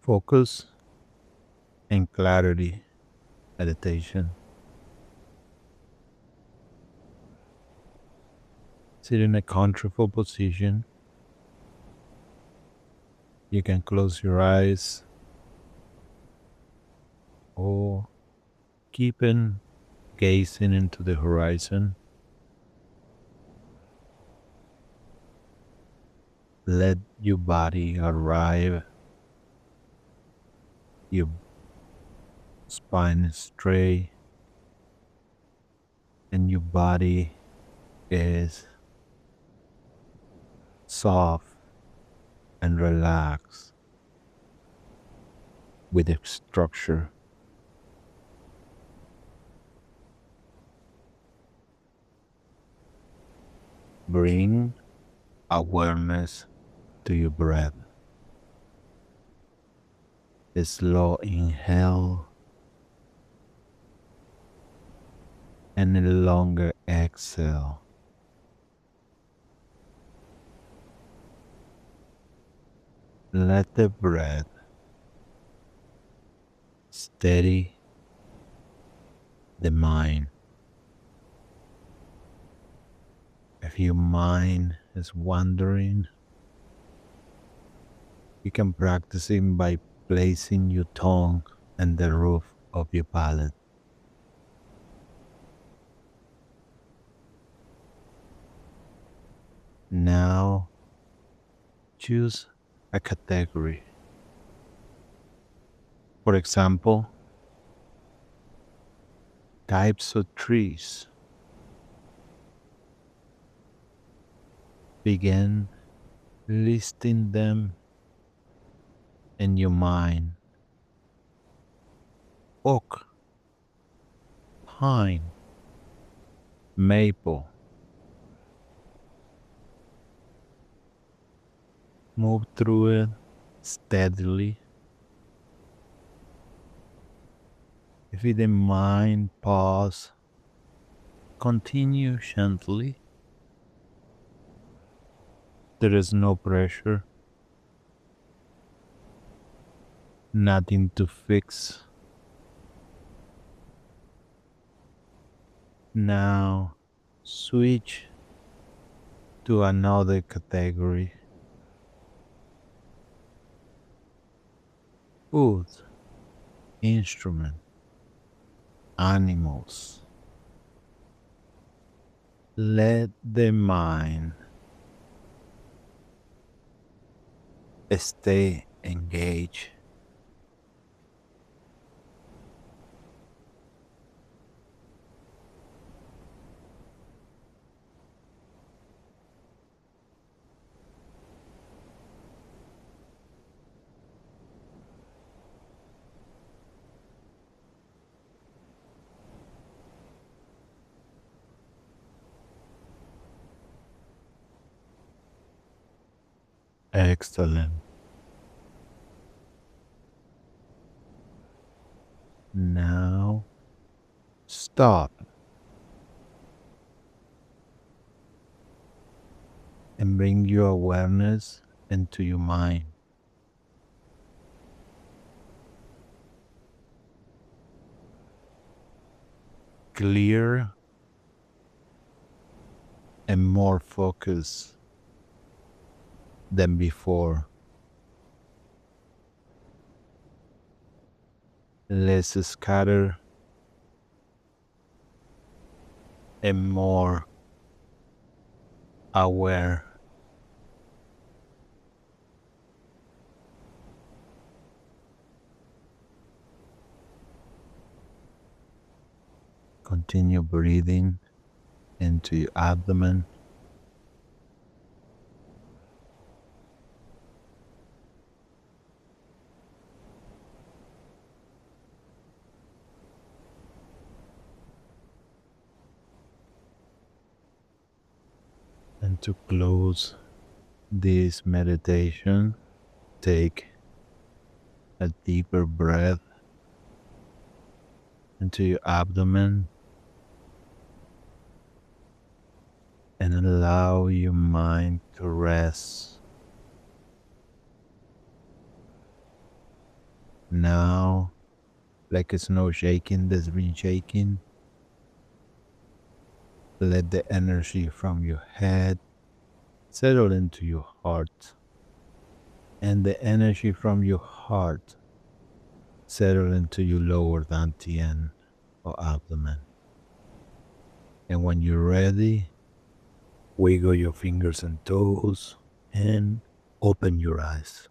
focus and clarity meditation. Sit in a comfortable position. You can close your eyes or keep on gazing into the horizon. Let your body arrive, your spine is straight, and your body is soft and relaxed with a structure. Bring awareness to your breath. A slow inhale and a longer exhale. Let the breath steady the mind. If your mind is wandering, you can practice it by placing your tongue on the roof of your palate. Now choose a category. For example, types of trees. Begin listing them in your mind. Oak, pine, maple. Move through it steadily. If you don't mind, pause. Continue gently. There is no pressure, nothing to fix. Now switch to another category. Food, instrument, animals. Let the mind stay engaged. Excellent. Now stop and bring your awareness into your mind. Clear and more focused than before. Less scattered and more aware. Continue breathing into your abdomen. And to close this meditation, take a deeper breath into your abdomen and allow your mind to rest. Now, like a snow shaking that's been shaking, let the energy from your head settle into your heart, and the energy from your heart settle into your lower dantian or abdomen. And when you're ready, wiggle your fingers and toes and open your eyes.